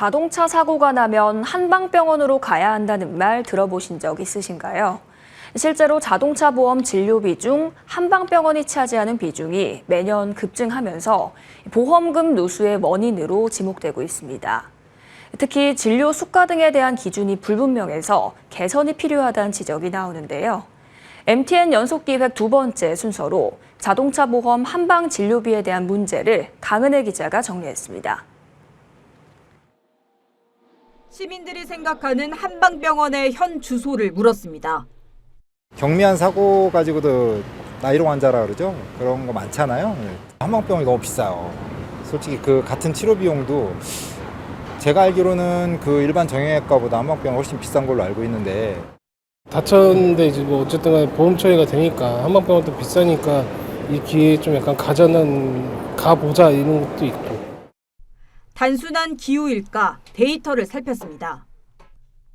자동차 사고가 나면 한방병원으로 가야 한다는 말 들어보신 적 있으신가요? 실제로 자동차 보험 진료비 중 한방병원이 차지하는 비중이 매년 급증하면서 보험금 누수의 원인으로 지목되고 있습니다. 특히 진료 수가 등에 대한 기준이 불분명해서 개선이 필요하다는 지적이 나오는데요. MTN 연속기획 두 번째 순서로 자동차 보험 한방 진료비에 대한 문제를 강은혜 기자가 정리했습니다. 시민들이 생각하는 한방병원의 현 주소를 물었습니다. 경미한 사고 가지고도 나이로 환자라 그러죠. 그런 거 많잖아요. 한방병원이 너무 비싸요. 솔직히 그 같은 치료 비용도 제가 알기로는 그 일반 정형외과보다 한방병원 훨씬 비싼 걸로 알고 있는데. 다쳤는데 이제 뭐 어쨌든 간에 보험 처리가 되니까 한방병원도 비싸니까 이 기회에 좀 약간 가보자 이런 것도 있고. 단순한 기후일까 데이터를 살폈습니다.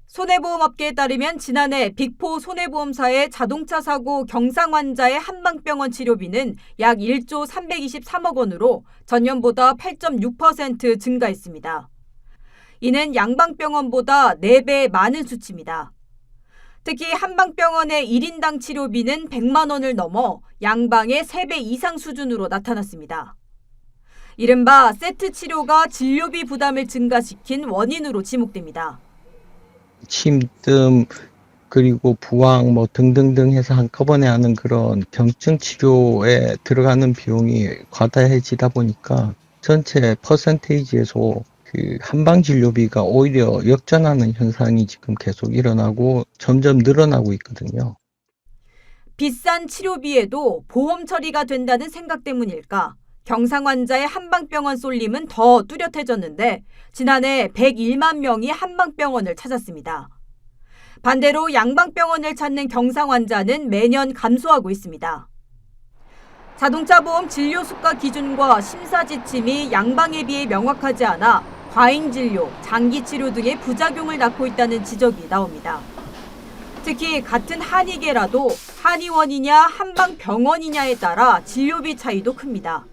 손해보험업계에 따르면 지난해 빅4 손해보험사의 자동차 사고 경상 환자의 한방병원 치료비는 약 1조 323억 원으로 전년보다 8.6% 증가했습니다. 이는 양방병원보다 4배 많은 수치입니다. 특히 한방병원의 1인당 치료비는 100만 원을 넘어 양방의 3배 이상 수준으로 나타났습니다. 이른바 세트 치료가 진료비 부담을 증가시킨 원인으로 지목됩니다. 침뜸 그리고 부항 뭐 등등등 해서 한꺼번에 하는 그런 경증 치료에 들어가는 비용이 과다해지다 보니까 전체 퍼센테이지에서 그 한방 진료비가 오히려 역전하는 현상이 지금 계속 일어나고 점점 늘어나고 있거든요. 비싼 치료비에도 보험 처리가 된다는 생각 때문일까? 경상 환자의 한방병원 쏠림은 더 뚜렷해졌는데 지난해 101만 명이 한방병원을 찾았습니다. 반대로 양방병원을 찾는 경상 환자는 매년 감소하고 있습니다. 자동차 보험 진료 수가 기준과 심사 지침이 양방에 비해 명확하지 않아 과잉 진료, 장기 치료 등의 부작용을 낳고 있다는 지적이 나옵니다. 특히 같은 한의계라도 한의원이냐 한방병원이냐에 따라 진료비 차이도 큽니다.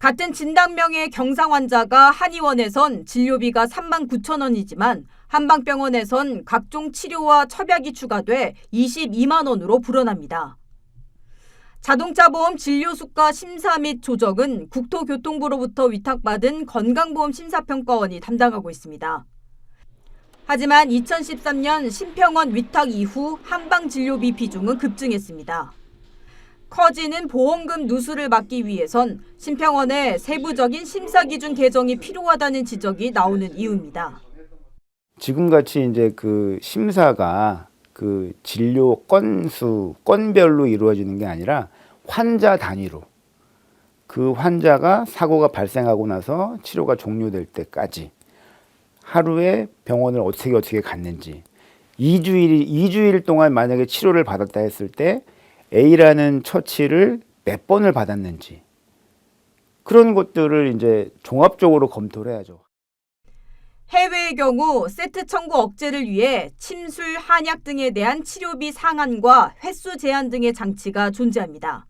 같은 진단명의 경상 환자가 한의원에선 진료비가 39,000원이지만 한방병원에선 각종 치료와 처약이 추가돼 22만 원으로 불어납니다. 자동차 보험 진료 수가 심사 및 조정은 국토교통부로부터 위탁받은 건강보험 심사평가원이 담당하고 있습니다. 하지만 2013년 심평원 위탁 이후 한방 진료비 비중은 급증했습니다. 커지는 보험금 누수를 막기 위해선 심평원의 세부적인 심사 기준 개정이 필요하다는 지적이 나오는 이유입니다. 지금같이 이제 그 심사가 그 진료 건수, 건별로 이루어지는 게 아니라 환자 단위로 그 환자가 사고가 발생하고 나서 치료가 종료될 때까지 하루에 병원을 어떻게 갔는지 2주일 동안 만약에 치료를 받았다 했을 때 A라는 처치를 몇 번을 받았는지 그런 것들을 이제 종합적으로 검토를 해야죠. 해외의 경우 세트 청구 억제를 위해 침술, 한약 등에 대한 치료비 상한과 횟수 제한 등의 장치가 존재합니다.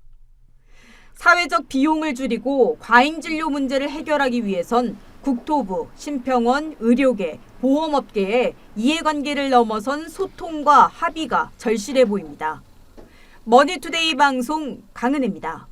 사회적 비용을 줄이고 과잉 진료 문제를 해결하기 위해선 국토부, 심평원, 의료계, 보험업계의 이해관계를 넘어선 소통과 합의가 절실해 보입니다. 머니투데이 방송 강은혜입니다.